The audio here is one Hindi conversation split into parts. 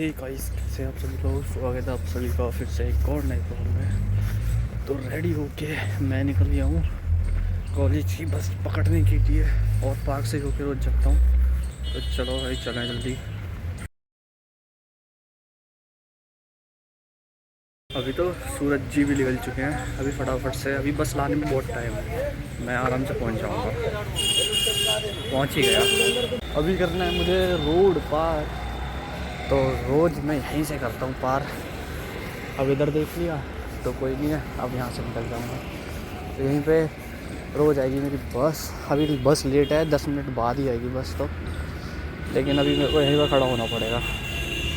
हे गाइस, कैसे आप सभी लोग। स्वागत है आप सभी का फिर से एक और नए ब्लॉग में। तो रेडी होके मैं निकल गया हूँ कॉलेज की बस पकड़ने के लिए, और पार्क से होकर रोज जाता हूँ। तो चलो भाई, चलें जल्दी। अभी तो सूरज जी भी निकल चुके हैं। अभी फटाफट से, अभी बस लाने में बहुत टाइम है, मैं आराम से पहुँच जाऊँगा। पहुँच ही गया। अभी करना है मुझे रोड पार, तो रोज़ मैं यहीं से करता हूँ पार। अब इधर देख लिया तो कोई नहीं है, अब यहाँ से निकल जाऊँगा। तो यहीं पे रोज़ आएगी मेरी बस। अभी बस लेट है, 10 मिनट बाद ही आएगी बस तो, लेकिन अभी मेरे को यहीं पर खड़ा होना पड़ेगा।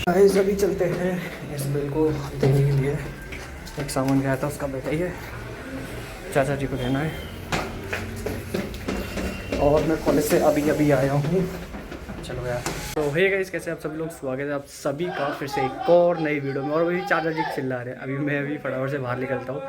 गाइस अभी चलते हैं इस बिल को देने के लिए। एक सामान गया था उसका बेटा ही है, चाचा जी को देना है। और मैं कॉलेज से अभी अभी आया हूँ। चलो यार। तो हे गाइस, कैसे आप सभी लोग। स्वागत है आप सभी का फिर से एक और नई वीडियो में। और अभी चाचा जी चिल्ला रहे हैं। अभी मैं अभी फटाफट से बाहर निकलता हूँ।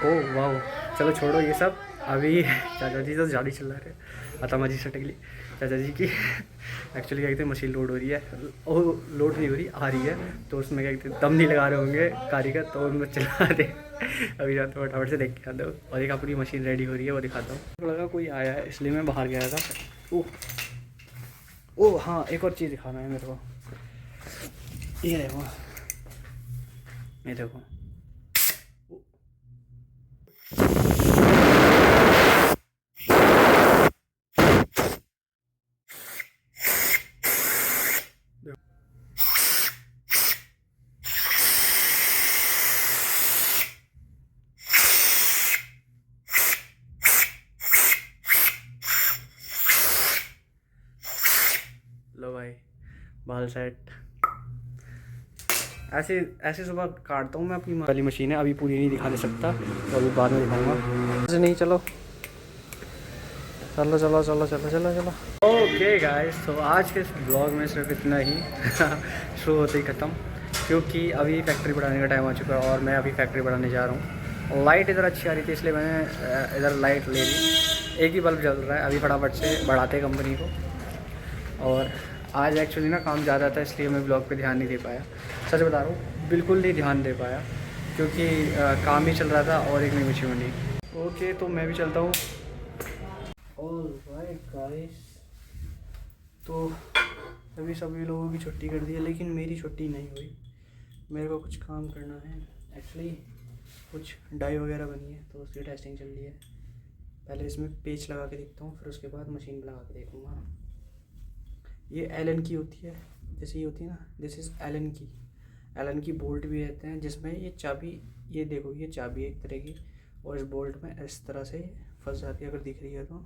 ओह वाह, चलो छोड़ो ये सब। अभी चाचा जी तो ज़्यादा चिल्ला रहे हैं। अतमा जी सटक ली चाचा जी की। एक्चुअली क्या कहते हैं, मशीन लोड हो रही है। ओ लोड नहीं हो रही, आ रही है। तो उसमें क्या कहते हैं, दम नहीं लगा रहे होंगे कारीगर, तो उनमें चिल्ला रहे। अभी जाते फटाफट से देख के आता हूँ और एक अपनी मशीन रेडी हो रही है, वो दिखाता हूँ। लगा कोई आया है इसलिए मैं बाहर गया था। ओह ओह हाँ, एक और चीज़ दिखाना है मेरे को। ये देखो, ये देखो। लो भाई, बाल सेट। ऐसे ऐसे सुबह काटता हूँ मैं अपनी वाली मशीन है। अभी पूरी नहीं दिखा दे सकता, तो अभी बाद में दिखाऊंगा। ऐसे नहीं, चलो चलो चलो चलो चलो चलो चलो। ओके गाइस, तो आज के इस ब्लॉग में सिर्फ इतना ही। शुरू होते ही ख़त्म, क्योंकि अभी फैक्ट्री बढ़ाने का टाइम आ चुका है और मैं अभी फैक्ट्री बढ़ाने जा रहा हूँ। लाइट इधर अच्छी आ रही थी इसलिए मैंने इधर लाइट ले ली। एक ही बल्ब जल रहा है। अभी फटाफट से बढ़ाते कंपनी को। और आज एक्चुअली ना काम ज़्यादा था, इसलिए मैं ब्लॉग पे ध्यान नहीं दे पाया। सच बता रहा हूँ, बिल्कुल नहीं ध्यान दे पाया, क्योंकि काम ही चल रहा था और एक नई मशीन बनी। ओके, तो मैं भी चलता हूँ। ऑलराइट गाइस, तो अभी सभी लोगों की छुट्टी कर दी है, लेकिन मेरी छुट्टी नहीं हुई। मेरे को कुछ काम करना है एक्चुअली। कुछ डाई वगैरह बनी है तो उसकी टेस्टिंग चल रही है। पहले इसमें पेच लगा के देखता हूँ, फिर उसके बाद मशीन पर लगा के देखूँगा। ये एलन की होती है, जैसे ये होती है ना, दिस इज़ एलन की। एलन की बोल्ट भी रहते हैं जिसमें ये चाबी, ये देखो ये चाबी है एक तरह की, और इस बोल्ट में इस तरह से फंस जाती है, अगर दिख रही है तो।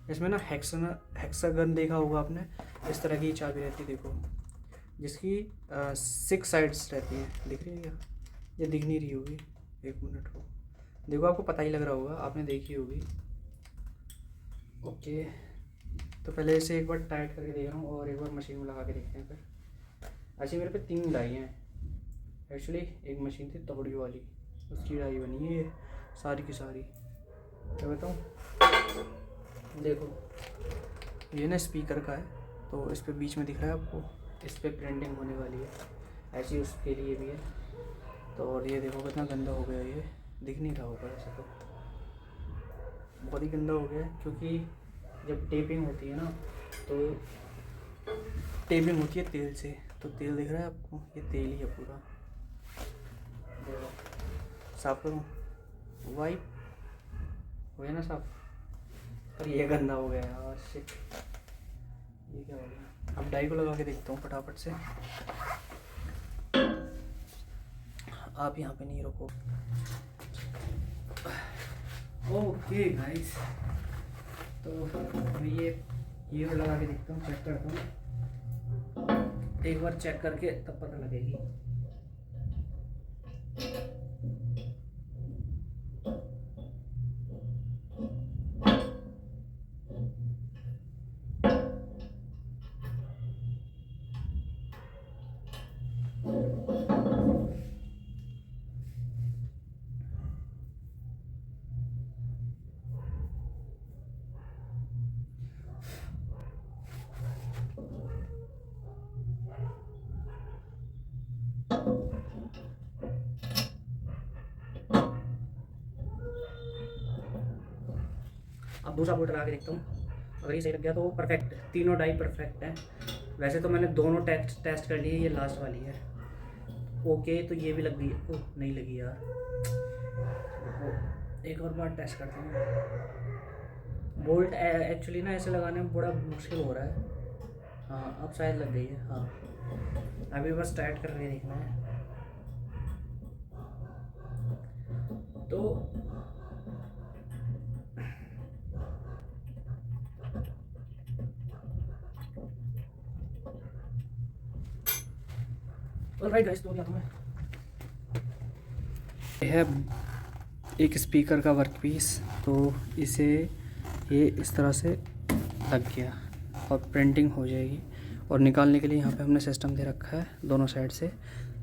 इसमें ना हेक्सागन देखा होगा आपने, इस तरह की चाबी रहती है, देखो, जिसकी 6 साइड्स रहती हैं। दिख रही है क्या? ये दिख नहीं रही होगी, एक मिनट को देखो, आपको पता ही लग रहा होगा, आपने देखी होगी। ओके, तो पहले इसे एक बार टाइट करके देख रहा हूँ और एक बार मशीन में लगा के देखते हैं फिर। ऐसे मेरे पे 3 डाई हैं एक्चुअली। एक मशीन थी तगड़ी वाली, उसकी डाई बनी है ये सारी की सारी। क्या बताऊँ, देखो ये ना स्पीकर का है, तो इस पे बीच में दिख रहा है आपको, इस पे प्रिंटिंग होने वाली है। ऐसी उसके लिए भी है। तो और ये देखो कितना गंदा हो गया, ये दिख नहीं रहा होगा ऐसे, तो बहुत ही गंदा हो गया है। क्योंकि जब टेपिंग होती है ना, तो टेपिंग होती है तेल से। तो तेल दिख रहा है आपको, ये तेल ही है पूरा। देखो, साफ करूँ, वाइप हो गया ना साफ, पर ये गंदा हो गया यार, शिट। ये क्या हो गया? अब डाई को लगा के देखता हूँ फटाफट से। आप यहाँ पे नहीं रुको। ओके गाइस, तो ये लगा के देखता हूँ, चेक करता हूँ। एक बार चेक करके तब पता लगेगी। अब दूसरा बोल्ट लगा के देखता हूँ, अगर ये सही लग गया तो परफेक्ट, तीनों डाई परफेक्ट है। वैसे तो मैंने दोनों टेस्ट कर लिए, ये लास्ट वाली है ओके। तो ये भी लग गई, ओह नहीं लगी यार, एक और बार टेस्ट करते हैं। बोल्ट एक्चुअली ना ऐसे लगाने में बड़ा मुश्किल हो रहा है। हाँ अब शायद लग गई है, हाँ अभी बस टाइट करके देखना है। तो ऑलराइट गाइस, तो क्या तुम्हें है एक स्पीकर का वर्क पीस, तो इसे ये इस तरह से लग गया और प्रिंटिंग हो जाएगी। और निकालने के लिए यहाँ पे हमने सिस्टम दे रखा है दोनों साइड से।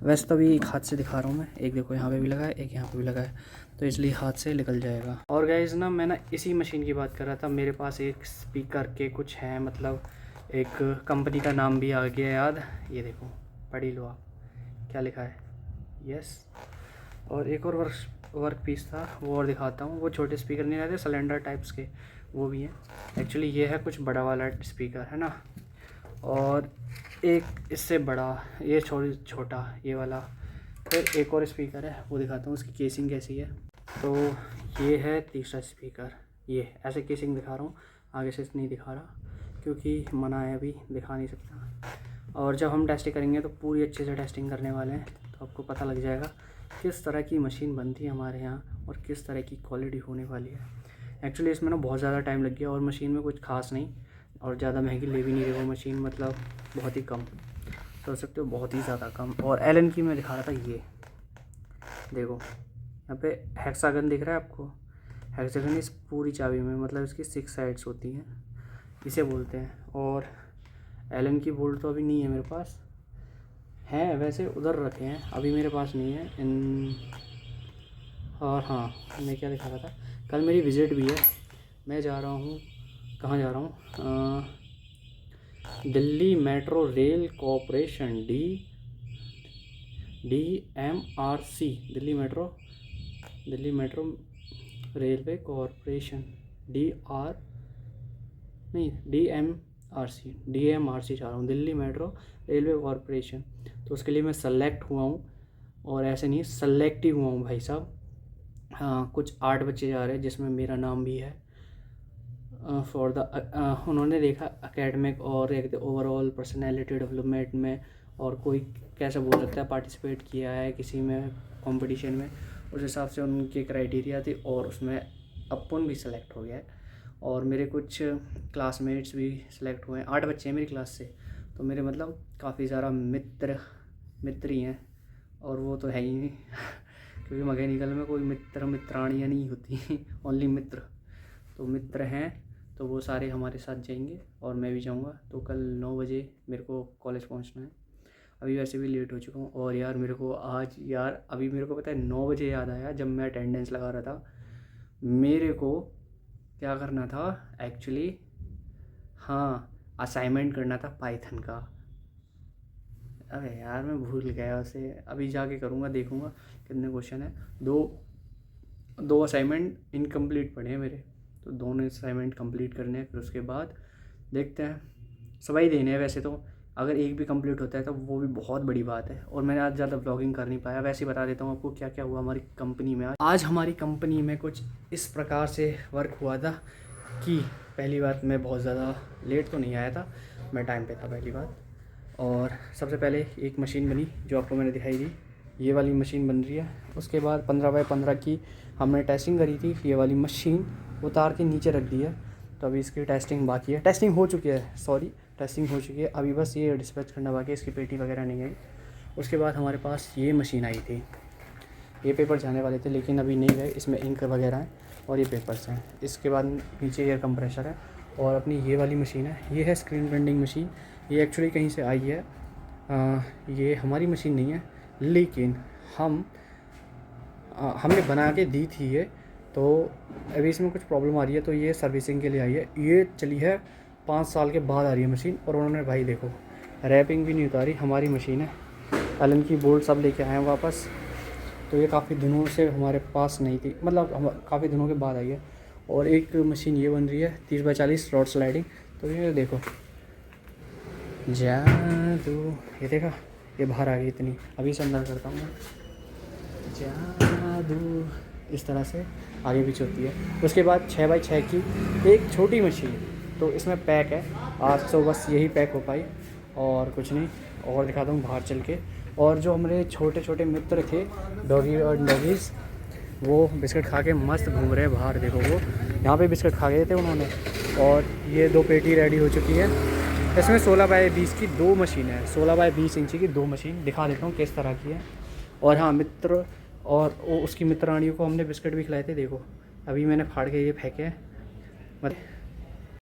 वैसे तो अभी एक हाथ से दिखा रहा हूँ मैं, एक देखो यहाँ पे भी लगा है, एक यहाँ पे भी लगा है, तो इसलिए हाथ से निकल जाएगा। और गाइस ना मैं ना इसी मशीन की बात कर रहा था, मेरे पास एक स्पीकर के कुछ हैं, मतलब एक कंपनी का नाम भी आ गया याद, ये देखो पढ़ी लो आप क्या लिखा है, यस। और एक और वर्क पीस था, वो और दिखाता हूँ। वो छोटे स्पीकर नहीं रहते सिलेंडर टाइप्स के, वो भी हैं। एक्चुअली ये है कुछ बड़ा वाला स्पीकर है ना, और एक इससे बड़ा, ये छोटा ये वाला। फिर एक और स्पीकर है, वो दिखाता हूँ उसकी केसिंग कैसी है। तो ये है तीसरा स्पीकर, ये ऐसे केसिंग दिखा रहा हूँ, आगे से नहीं दिखा रहा क्योंकि मना है, अभी दिखा नहीं सकता। और जब हम टेस्टिंग करेंगे तो पूरी अच्छे से टेस्टिंग करने वाले हैं, तो आपको पता लग जाएगा किस तरह की मशीन बनती है हमारे यहाँ और किस तरह की क्वालिटी होने वाली है। एक्चुअली इसमें ना बहुत ज़्यादा टाइम लग गया, और मशीन में कुछ खास नहीं, और ज़्यादा महंगी ले भी नहीं रही वो मशीन, मतलब बहुत ही कम कर सकते हो, बहुत ही ज़्यादा कम। और एलन की मैं दिखा रहा था, ये देखो यहाँ पे हेक्सागन दिख रहा है आपको, हेक्सागन इस पूरी चाबी में, मतलब इसकी 6 साइड्स होती हैं, इसे बोलते हैं। और एलन की बोल्ट तो अभी नहीं है मेरे पास, हैं वैसे उधर रखे हैं, अभी मेरे पास नहीं है इन। और हाँ मैं क्या दिखा रहा था, कल मेरी विज़िट भी है, मैं जा रहा हूँ, कहाँ जा रहा हूँ, Delhi metro rail corporation, DMRC, Delhi metro railway corporation, DMRC जा रहा हूँ, दिल्ली मेट्रो रेलवे कॉरपोरेशन। तो उसके लिए मैं सेलेक्ट हुआ हूँ, और ऐसे नहीं सेलेक्ट ही हुआ हूँ भाई साहब। हाँ कुछ 8 बच्चे जा रहे हैं जिसमें मेरा नाम भी है, फॉर द उन्होंने देखा एकेडमिक और एक ओवरऑल पर्सनैलिटी डेवलपमेंट में, और कोई कैसे बोल सकता है पार्टिसिपेट किया है किसी में कंपटीशन में, उस हिसाब से उनके क्राइटेरिया थी, और उसमें अपन भी सिलेक्ट हो गया है। और मेरे कुछ क्लासमेट्स भी सिलेक्ट हुए हैं, 8 बच्चे हैं मेरी क्लास से, तो मेरे मतलब काफ़ी ज़्यादा मित्र ही हैं, और वो तो है ही नहीं क्योंकि मैकेनिकल में कोई मित्राणियाँ नहीं होती ओनली मित्र। तो मित्र हैं, तो वो सारे हमारे साथ जाएंगे और मैं भी जाऊंगा। तो कल 9 बजे मेरे को कॉलेज पहुंचना है, अभी वैसे भी लेट हो चुका हूँ। और यार मेरे को आज यार अभी मेरे को पता है 9 बजे याद आया, जब मैं अटेंडेंस लगा रहा था, मेरे को क्या करना था एक्चुअली, हाँ असाइनमेंट करना था पाइथन का। अरे यार मैं भूल गया उसे, अभी जाके करूँगा, देखूँगा कितने क्वेश्चन है। दो असाइनमेंट इनकम्प्लीट पड़े हैं मेरे, तो दोनों असाइनमेंट कंप्लीट करने हैं, फिर उसके बाद देखते हैं, सभी देने हैं वैसे तो। अगर एक भी कंप्लीट होता है तो वो भी बहुत बड़ी बात है। और मैंने आज ज़्यादा ब्लॉगिंग कर नहीं पाया, वैसे ही बता देता हूँ आपको क्या क्या हुआ हमारी कंपनी में। आज हमारी कंपनी में कुछ इस प्रकार से वर्क हुआ था कि पहली बात, मैं बहुत ज़्यादा लेट तो नहीं आया था, मैं टाइम पे था पहली बात। और सबसे पहले एक मशीन बनी जो आपको मैंने दिखाई दी, ये वाली मशीन बन रही है। उसके बाद 15x15 की हमने टेस्टिंग करी थी, ये वाली मशीन उतार के नीचे रख दी है, तो अभी इसकी टेस्टिंग बाकी है, टेस्टिंग हो चुकी है, अभी बस ये डिस्पैच करना बाकी है, इसकी पेटी वगैरह नहीं आई। उसके बाद हमारे पास ये मशीन आई थी, ये पेपर जाने वाले थे लेकिन अभी नहीं गए, इसमें इंक वगैरह है और ये पेपर्स हैं। इसके बाद नीचे एयर कंप्रेशर है, और अपनी ये वाली मशीन है, ये है स्क्रीन प्रिंटिंग मशीन। ये एक्चुअली कहीं से आई है, ये हमारी मशीन नहीं है, लेकिन हमने बना के दी थी ये, तो अभी इसमें कुछ प्रॉब्लम आ रही है, तो ये सर्विसिंग के लिए आई है। ये चली है 5 साल के बाद आ रही है मशीन, और उन्होंने भाई देखो रैपिंग भी नहीं उतारी, हमारी मशीन है एलन की बोल्ट सब लेके आए हैं वापस। तो ये काफ़ी दिनों से हमारे पास नहीं थी, मतलब हम काफ़ी दिनों के बाद आई है। और एक मशीन ये बन रही है 30x40 रॉड स्लाइडिंग। तो ये देखो जादू, ये देखा, ये बाहर आ गई इतनी। अभी से अंदर करता हूँ मैं, जादू। इस तरह से आगे पीछे होती है। उसके बाद 6x6 की एक छोटी मशीन, तो इसमें पैक है। आज तो बस यही पैक हो पाई और कुछ नहीं। और दिखाता हूँ बाहर चल के। और जो हमारे छोटे छोटे मित्र थे डॉगी और डॉगीज़, वो बिस्किट खा के मस्त घूम रहे हैं बाहर। देखो वो यहाँ पे बिस्किट खा गए थे उन्होंने। और ये 2 पेटी रेडी हो चुकी है। इसमें 16x20 की 2 मशीन है, 16x20 इंची की 2 मशीन। दिखा देता हूँ किस तरह की है। और हाँ, मित्र और उसकी मित्राणियों को हमने बिस्किट भी खिलाए थे। देखो अभी मैंने फाड़ के ये फेंके हैं। मतलब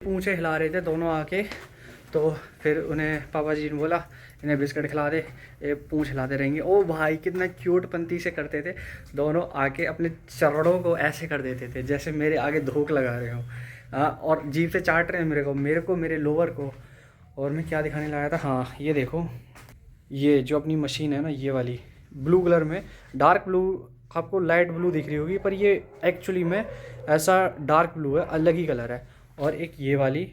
पूँछें हिला रहे थे दोनों आके, तो फिर उन्हें पापा जी ने बोला इन्हें बिस्किट खिला दे, ये पूँछ हिलाते रहेंगे। ओ भाई कितना क्यूट पंती से करते थे दोनों, आके अपने चरणों को ऐसे कर देते थे जैसे मेरे आगे धोख लगा रहे हो। और जीभ से चाट रहे हैं मेरे को मेरे लोअर को। और मैं क्या दिखाने लगा था, हाँ ये देखो, ये जो अपनी मशीन है ना, ये वाली ब्लू कलर में, डार्क ब्लू, आपको लाइट ब्लू दिख रही होगी पर ये एक्चुअली में ऐसा डार्क ब्लू है, अलग ही कलर है। और एक ये वाली,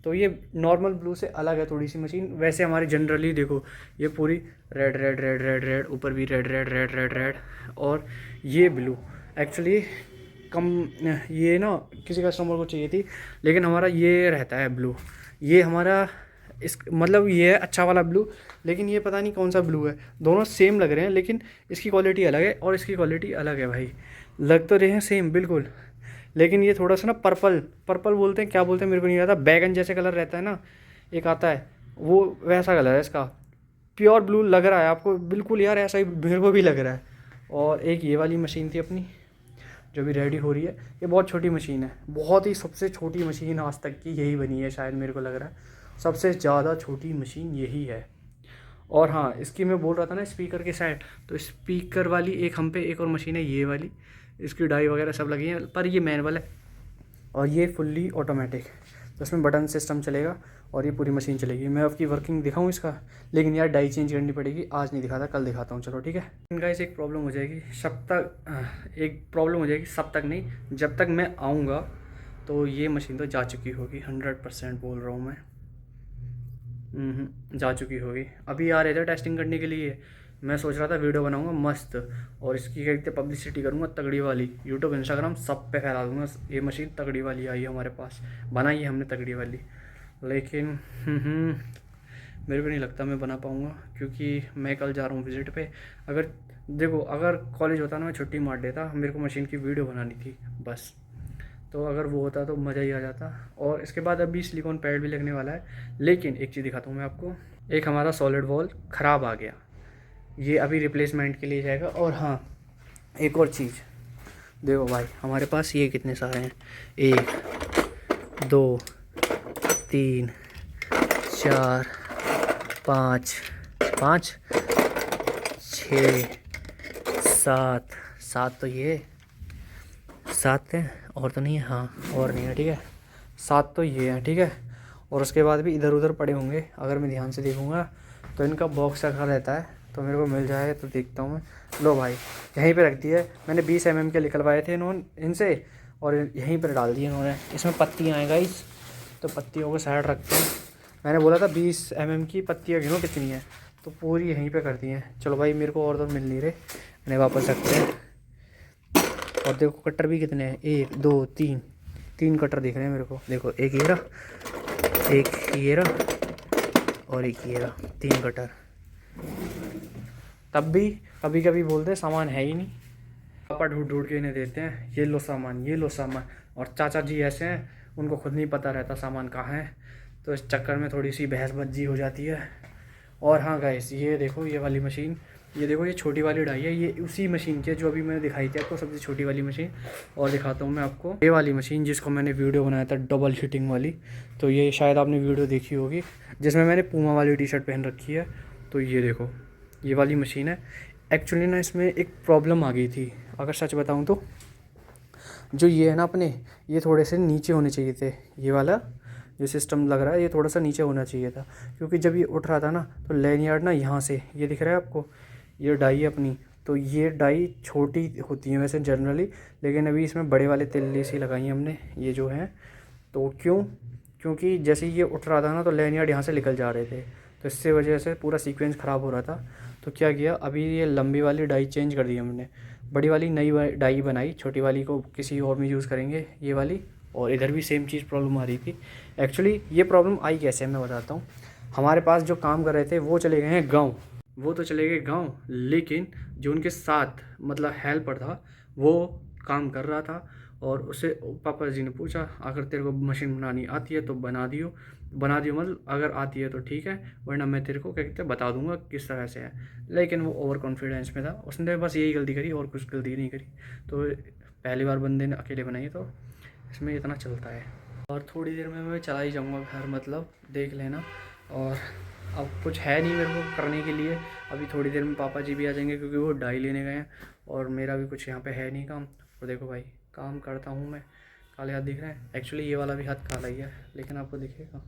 तो ये नॉर्मल ब्लू से अलग है थोड़ी सी मशीन। वैसे हमारी जनरली देखो ये पूरी red red red red red, ऊपर भी red red red red red, और ये ब्लू एक्चुअली कम, ये ना किसी कस्टमर को चाहिए थी, लेकिन हमारा ये रहता है ब्लू। ये हमारा इस मतलब ये है अच्छा वाला ब्लू, लेकिन ये पता नहीं कौन सा ब्लू है। दोनों सेम लग रहे हैं लेकिन इसकी क्वालिटी अलग है और इसकी क्वालिटी अलग है भाई। लग तो रहे हैं सेम बिल्कुल, लेकिन ये थोड़ा सा ना पर्पल बोलते हैं, क्या बोलते हैं मेरे को नहीं आता। बैगन जैसे कलर रहता है ना, एक आता है, वो वैसा कलर है इसका। प्योर ब्लू लग रहा है आपको बिल्कुल यार, ऐसा ही मेरे को भी लग रहा है। और एक ये वाली मशीन थी अपनी जो भी रेडी हो रही है। ये बहुत छोटी मशीन है, बहुत ही सबसे छोटी मशीन आज तक की यही बनी है शायद, मेरे को लग रहा है सबसे ज़्यादा छोटी मशीन यही है। और हाँ, इसकी मैं बोल रहा था ना स्पीकर के साइड, तो स्पीकर वाली एक हम पे एक और मशीन है ये वाली, इसकी डाई वगैरह सब लगी हैं, पर ये मैनुअल है और ये फुल्ली ऑटोमेटिक, तो इसमें बटन सिस्टम चलेगा और ये पूरी मशीन चलेगी। मैं आपकी वर्किंग दिखाऊं इसका, लेकिन यार डाई चेंज करनी पड़ेगी, आज नहीं दिखाता कल दिखाता हूँ, चलो ठीक है। इनका इसे एक प्रॉब्लम हो जाएगी सब तक नहीं, जब तक मैं आऊँगा तो ये मशीन तो जा चुकी होगी, 100% बोल रहा हूँ मैं। जा चुकी होगी। अभी आ रहे थे टेस्टिंग करने के लिए, मैं सोच रहा था वीडियो बनाऊंगा मस्त, और इसकी क्या कहते हैं पब्लिसिटी करूंगा तगड़ी वाली, यूट्यूब इंस्टाग्राम सब पे फैला दूंगा। ये मशीन तगड़ी वाली आई है हमारे पास, बनाई है हमने तगड़ी वाली, लेकिन मेरे को नहीं लगता मैं बना पाऊँगा, क्योंकि मैं कल जा रहा हूँ विज़िट पे। अगर देखो, अगर कॉलेज होता ना मैं छुट्टी मार देता, मेरे को मशीन की वीडियो बनानी थी बस, तो अगर वो होता तो मज़ा ही आ जाता। और इसके बाद अभी सिलिकॉन पैड भी लगने वाला है। लेकिन एक चीज़ दिखाता हूँ मैं आपको, एक हमारा सॉलिड वॉल ख़राब आ गया, ये अभी रिप्लेसमेंट के लिए जाएगा। और हाँ, एक और चीज़ देखो भाई, हमारे पास ये कितने सारे हैं, 1 2 3 4 5 5 6 7 तो ये 7 है, और तो नहीं है, हाँ और नहीं है, ठीक है 7 तो ये है, ठीक है। और उसके बाद भी इधर उधर पड़े होंगे, अगर मैं ध्यान से देखूँगा तो इनका बॉक्स रखा रहता है, तो मेरे को मिल जाए तो देखता हूँ मैं। लो भाई, यहीं पे रख दिया है मैंने, 20 mm के निकलवाए थे इन्होंने इनसे, और यहीं पर डाल दिए इन्होंने। इसमें पत्तियाँ हैं गाइस, तो पत्तियों को साइड रखते हैं। मैंने बोला था 20 mm की पत्तियाँ गिनो कितनी है, तो पूरी यहीं पर कर दी हैं। चलो भाई, मेरे को और तो मिल नहीं रहे, मैंने वापस रखते हैं। और देखो कटर भी कितने हैं, 1 2 3 कटर दिख रहे हैं मेरे को। देखो एक ये रहा, एक ये रहा, और एक ये रहा, 3 कटर। तब भी कभी कभी बोलते हैं सामान है ही नहीं, पापा ढूंढ ढूंढ के इन्हें देते हैं, ये लो सामान, ये लो सामान। और चाचा जी ऐसे हैं, उनको खुद नहीं पता रहता सामान कहाँ है, तो इस चक्कर में थोड़ी सी बहसबाजी हो जाती है। और हाँ गाइस, ये देखो ये वाली मशीन, ये देखो ये छोटी वाली डाई है, ये उसी मशीन की है जो अभी मैंने दिखाई थी आपको, सबसे छोटी वाली मशीन। और दिखाता हूँ मैं आपको ये वाली मशीन जिसको मैंने वीडियो बनाया था डबल हीटिंग वाली, तो ये शायद आपने वीडियो देखी होगी, जिसमें मैंने पूमा वाली टी-शर्ट पहन रखी है। तो ये देखो ये वाली मशीन है। एक्चुअली ना इसमें एक प्रॉब्लम आ गई थी, अगर सच बताऊँ तो, जो ये है ना अपने, ये थोड़े से नीचे होने चाहिए थे, ये वाला ये सिस्टम लग रहा है ये थोड़ा सा नीचे होना चाहिए था, क्योंकि जब ये उठ रहा था ना तो लैनियार्ड ना यहाँ से, ये दिख रहा है आपको, ये डाई है अपनी, तो ये डाई छोटी होती है वैसे जनरली, लेकिन अभी इसमें बड़े वाले तिल्ले सी लगाई हैं हमने ये जो है। तो क्योंकि जैसे ही ये उठ रहा था ना तो लैनियार्ड यहाँ से निकल जा रहे थे, तो इससे वजह से पूरा सीक्वेंस ख़राब हो रहा था। तो क्या किया, अभी ये लंबी वाली डाई चेंज कर दी हमने, बड़ी वाली नई डाई बनाई, छोटी वाली को किसी और में यूज़ करेंगे ये वाली। और इधर भी सेम चीज़ प्रॉब्लम आ रही थी। एक्चुअली ये प्रॉब्लम आई कैसे मैं बताता हूँ। हमारे पास जो काम कर रहे थे वो चले गए हैं गाँव, वो तो चले गए गाँव, लेकिन जो उनके साथ मतलब हेल्पर था वो काम कर रहा था, और उससे पापा जी ने पूछा अगर तेरे को मशीन बनानी आती है तो बना दियो मतलब अगर आती है तो ठीक है, वरना मैं तेरे को क्या कहते हैं बता दूंगा किस तरह से है। लेकिन वो ओवर कॉन्फिडेंस में था, उसने बस यही गलती करी और कुछ गलती नहीं करी। तो पहली बार बंदे ने अकेले बनाई, तो इसमें इतना चलता है। और थोड़ी देर में मैं चला ही जाऊँगा घर, मतलब देख लेना। और अब कुछ है नहीं मेरे को करने के लिए, अभी थोड़ी देर में पापा जी भी आ जाएंगे क्योंकि वो डाई लेने गए हैं, और मेरा भी कुछ यहाँ पे है नहीं काम। और देखो भाई काम करता हूँ मैं, काले हाथ दिख रहे हैं। एक्चुअली ये वाला भी हाथ काला ही है, लेकिन आपको दिखेगा,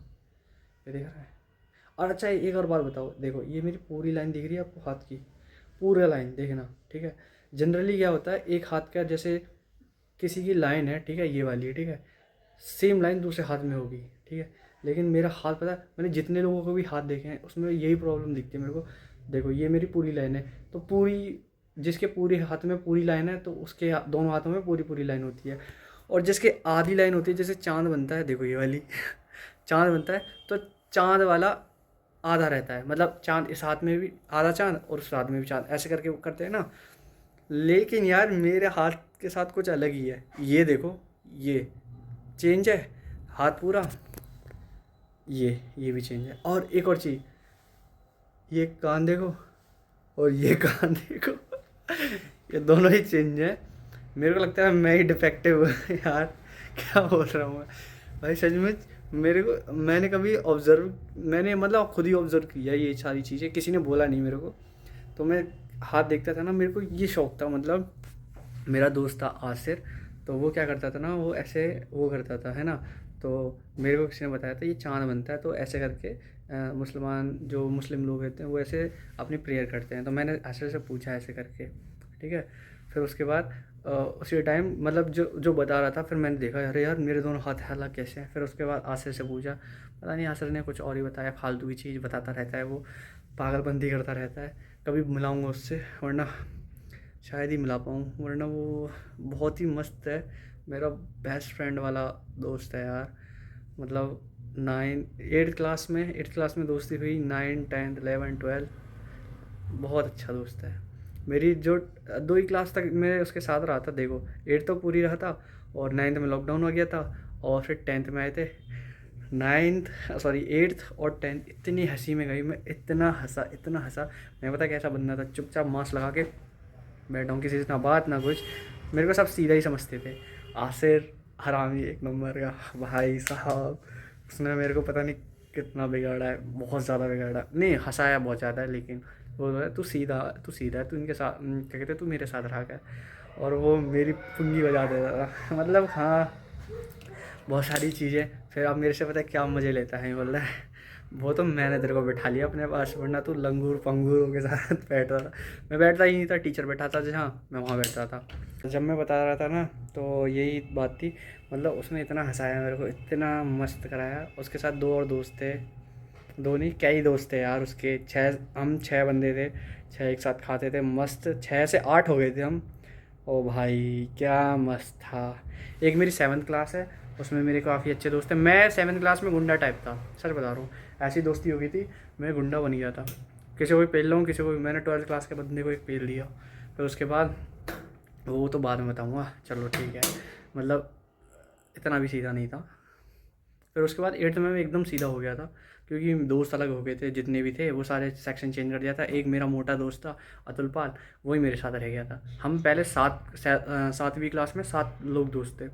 ये दिख रहा है। और अच्छा एक और बात बताओ, देखो ये मेरी पूरी लाइन दिख रही है आपको हाथ की, पूरा लाइन देखना, ठीक है। जनरली क्या होता है, एक हाथ का जैसे किसी की लाइन है, ठीक है, ये वाली है, ठीक है, सेम लाइन दूसरे हाथ में होगी, ठीक है। लेकिन मेरा हाथ पता है, मैंने जितने लोगों को भी हाथ देखे हैं उसमें यही प्रॉब्लम दिखती है मेरे को। देखो ये मेरी पूरी लाइन है, तो पूरी जिसके पूरे हाथ में पूरी लाइन है तो उसके दोनों हाथों में पूरी पूरी लाइन होती है। और जिसके आधी लाइन होती है, जैसे चांद बनता है, देखो ये वाली चांद बनता है, तो चांद वाला आधा रहता है, मतलब चांद इस हाथ में भी आधा चांद और उस हाथ में भी चांद, ऐसे करके वो करते हैं ना। लेकिन यार मेरे हाथ के साथ कुछ अलग ही है, ये देखो ये चेंज है हाथ पूरा, ये भी चेंज है। और एक और चीज़, ये कान देखो और ये कान देखो ये दोनों ही चेंज है। मेरे को लगता है मैं ही डिफेक्टिव यार, क्या बोल रहा हूँ मैं भाई, सच में मेरे को, मैंने मतलब खुद ही ऑब्जर्व किया ये सारी चीज़ें, किसी ने बोला नहीं मेरे को। तो मैं हाथ देखता था ना, मेरे को ये शौक था, मतलब मेरा दोस्त था आसिर, तो वो क्या करता था ना, वो ऐसे वो करता था है ना, तो मेरे को किसी ने बताया था ये चांद बनता है, तो ऐसे करके जो मुस्लिम लोग होते हैं वो ऐसे अपनी प्रेयर करते हैं। तो मैंने आसिर से पूछा ऐसे करके, ठीक है। फिर उसके बाद उसी टाइम मतलब जो बता रहा था, फिर मैंने देखा अरे यार मेरे दोनों हाथ अलग कैसे हैं। फिर उसके बाद आसिर से पूछा, पता नहीं आसिर ने कुछ और ही बताया, फालतू की चीज़ बताता रहता है, वो पागलपंती करता रहता है। कभी मिलाऊंगा उससे, वरना शायद ही मिला पाऊँ, वरना वो बहुत ही मस्त है, मेरा बेस्ट फ्रेंड वाला दोस्त है यार। मतलब 8th क्लास में दोस्ती हुई, 9, 10, 11, 12, बहुत अच्छा दोस्त है। मेरी जो 2 ही क्लास तक मैं उसके साथ रहा था, देखो 8 तो पूरी रहा था, और 9th में लॉकडाउन हो गया था, और फिर 10th में आए थे। 8th और 10th इतनी हंसी में गई, मैं इतना हंसा। मैं पता कैसा बंदा था, चुपचाप मास्क लगा के बैठा हूँ, किसी से ना बात ना कुछ, मेरे को सब सीधा ही समझते थे। आसिर हरामी एक नंबर का भाई साहब, उसने मेरे को पता नहीं कितना बिगाड़ा है, बहुत ज़्यादा बिगाड़ा नहीं, हंसाया बहुत ज़्यादा है, लेकिन वो तू सीधा है, तू इनके साथ क्या कहते, तू मेरे साथ रहा कर। और वो मेरी पुंगी बजा देता था मतलब हाँ, बहुत सारी चीज़ें। फिर अब मेरे से पता है क्या मज़े लेता है, बोल रहा है वो तो मैंने तेरे को बैठा लिया अपने पास, वरना तू लंगूर पंगूरों के साथ बैठता था। मैं बैठता ही नहीं था, टीचर बैठाता था जहाँ मैं वहाँ बैठता था। जब मैं बता रहा था ना तो यही बात थी, मतलब उसने इतना हंसाया मेरे को, इतना मस्त कराया। उसके साथ 2 और दोस्त थे, 2 नहीं कई दोस्त थे यार उसके, 6 बंदे थे, 6 एक साथ खाते थे मस्त, 6 से 8 हो गए थे हम। ओ भाई क्या मस्त था। एक मेरी 7th क्लास है, उसमें मेरे काफ़ी अच्छे दोस्त हैं। मैं 7th क्लास में गुंडा टाइप था, सच बता रहा हूँ, ऐसी दोस्ती हो गई थी, मैं गुंडा बन गया था। किसी को भी पेल लूँ, किसी को भी, मैंने 12th क्लास के बंदे को एक पेल दिया। फिर उसके बाद वो तो बाद में बताऊँगा, चलो ठीक है, मतलब इतना भी सीधा नहीं था। फिर उसके बाद 8th में मैं एकदम सीधा हो गया था, क्योंकि दोस्त अलग हो गए थे, जितने भी थे वो सारे सेक्शन चेंज कर दिया था। एक मेरा मोटा दोस्त था अतुल पाल, वही मेरे साथ रह गया था। हम पहले 7वीं क्लास में 7 लोग दोस्त थे,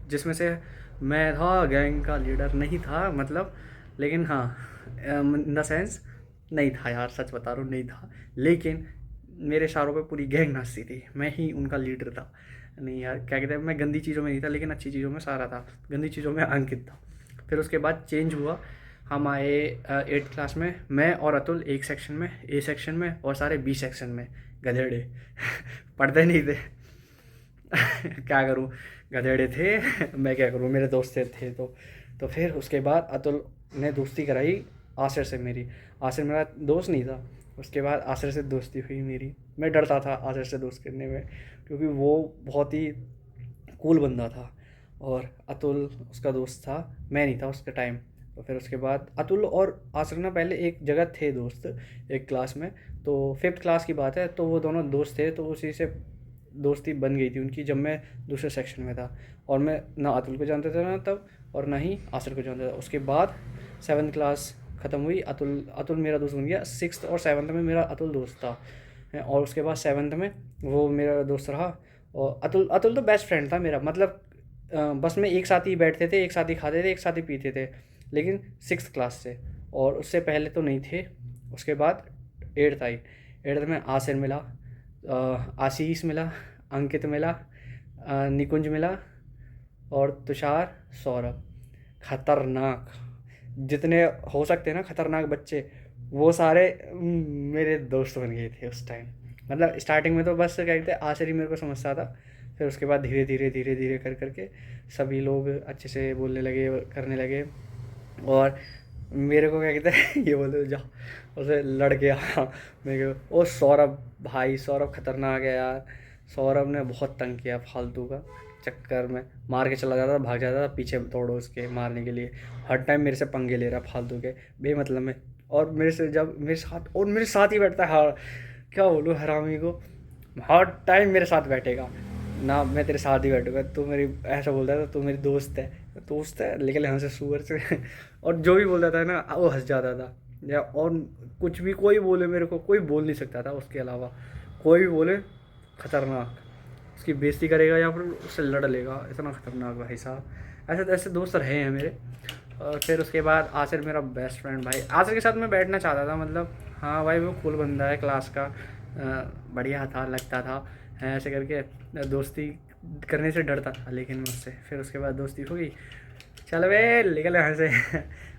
जिसमें से मैं था गैंग का लीडर, नहीं था मतलब, लेकिन हाँ इन द सेंस नहीं था यार, सच बता रहा हूँ नहीं था, लेकिन मेरे इशारों पे पूरी गैंग नाचती थी, मैं ही उनका लीडर था। नहीं यार क्या कहते हैं, मैं गंदी चीज़ों में नहीं था, लेकिन अच्छी चीज़ों में सारा था, गंदी चीज़ों में अंकित था। फिर उसके बाद चेंज हुआ, हम आए 8th क्लास में, मैं और अतुल एक सेक्शन में, ए सेक्शन में, और सारे बी सेक्शन में। गधेड़े पढ़ते नहीं थे क्या करूँ, गधेड़े थे मैं क्या करूँ, मेरे दोस्त थे तो फिर उसके बाद अतुल ने दोस्ती कराई आसिर से मेरी। आसिर मेरा दोस्त नहीं था, उसके बाद आसिर से दोस्ती हुई मेरी। मैं डरता था आसिर से दोस्त करने में, क्योंकि वो बहुत ही कूल बंदा था, और अतुल उसका दोस्त था, मैं नहीं था उसके टाइम। तो फिर उसके बाद अतुल और आसिर ना पहले एक जगह थे दोस्त, एक क्लास में। तो 5th क्लास की बात है, तो वो दोनों दोस्त थे, तो उसी से दोस्ती बन गई थी उनकी, जब मैं दूसरे सेक्शन में था। और मैं ना अतुल को जानता था ना तब, और ना ही आसिर को जानता था। उसके बाद 7th क्लास ख़त्म हुई, अतुल मेरा दोस्त बन गया। 6th और 7th में मेरा अतुल दोस्त था, और उसके बाद 7th में वो मेरा दोस्त रहा। और अतुल तो बेस्ट फ्रेंड था मेरा, मतलब बस में एक साथ ही बैठते थे, एक साथ ही खाते थे, एक साथ ही पीते थे, लेकिन 6th क्लास से, और उससे पहले तो नहीं थे। उसके बाद 8th आई, 8th में आसिर मिला, आशीष मिला, अंकित मिला, निकुंज मिला, और तुषार, सौरभ। खतरनाक, जितने हो सकते हैं ना खतरनाक बच्चे, वो सारे मेरे दोस्त बन गए थे उस टाइम। मतलब स्टार्टिंग में तो बस क्या कहते हैं, आसिर ही मेरे को समझता था। फिर उसके बाद धीरे धीरे धीरे धीरे कर करके सभी लोग अच्छे से बोलने लगे, करने लगे। और मेरे को क्या कहते हैं ये बोलते जाओ उसे लड़ गया मेरे को। ओ सौरभ, भाई सौरभ खतरनाक है यार। सौरभ ने बहुत तंग किया फालतू का चक्कर में, मार के चला जाता था, भाग जाता था, पीछे दौड़ो उसके मारने के लिए। हर टाइम मेरे से पंगे ले रहा फालतू के बेमतलब में, और मेरे से जब मेरे साथ ही बैठता है, हाँ क्या बोलूँ हरामी को, हर टाइम मेरे साथ बैठेगा ना, मैं तेरे साथ ही बैठूंगा, तू मेरी, ऐसा बोलता था, तू मेरी दोस्त है लेकिन यहाँ से सुअर से और जो भी बोलता था ना वो हंस जाता था, या और कुछ भी कोई बोले मेरे को, कोई बोल नहीं सकता था उसके अलावा, कोई भी बोले खतरनाक, उसकी बेइज्जती करेगा या फिर उससे लड़ लेगा, इतना खतरनाक भाई साहब। ऐसे तो ऐसे दोस्त रहे हैं मेरे। और फिर उसके बाद आसिर मेरा बेस्ट फ्रेंड भाई, आसिर के साथ मैं बैठना चाहता था, मतलब हाँ भाई वो कूल बंदा है क्लास का, बढ़िया था, लगता था, ऐसे करके दोस्ती करने से डरता था लेकिन मुझसे। फिर उसके बाद दोस्ती हुई, चल वे निकल यहाँ से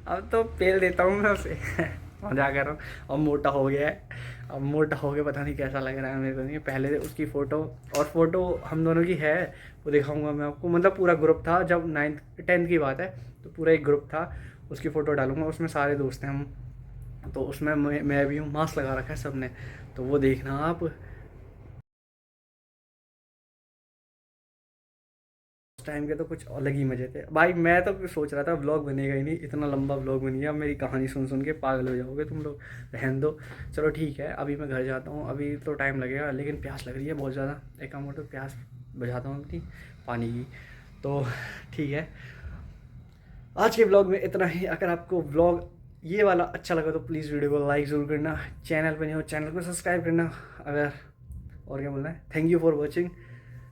अब तो पेल देता हूँ मैं उसे मजा कर रहा हूँ। अब मोटा हो गया है, अब मोटा हो गया, पता नहीं कैसा लग रहा है मेरे को नहीं। पहले उसकी फ़ोटो, और फ़ोटो हम दोनों की है, वो दिखाऊंगा मैं आपको। मतलब पूरा ग्रुप था, जब 9th 10th की बात है, तो पूरा एक ग्रुप था, उसकी फ़ोटो डालूंगा, उसमें सारे दोस्त हैं हम, तो उसमें मैं भी हूँ, मास्क लगा रखा है सबने, तो वो देखना आप। उस टाइम के तो कुछ अलग ही मज़े थे भाई। मैं तो सोच रहा था व्लॉग बनेगा ही नहीं, इतना लंबा व्लॉग बन गया, मेरी कहानी सुन सुन के पागल हो जाओगे तुम लोग, रहने दो। चलो ठीक है, अभी मैं घर जाता हूँ, अभी तो टाइम लगेगा, लेकिन प्यास लग रही है बहुत ज़्यादा। एक काम करता हूँ, प्यास बुझाता हूँ अपनी पानी की। तो ठीक है, आज के ब्लॉग में इतना ही। अगर आपको ब्लॉग ये वाला अच्छा लगा तो प्लीज़ वीडियो को लाइक ज़रूर करना, चैनल पर नहीं हो चैनल को सब्सक्राइब करना अगर, और क्या बोलना है, थैंक यू फॉर वॉचिंग।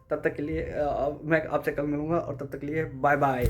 तब तक के लिए मैं आपसे कल मिलूँगा, और तब तक के लिए बाय बाय।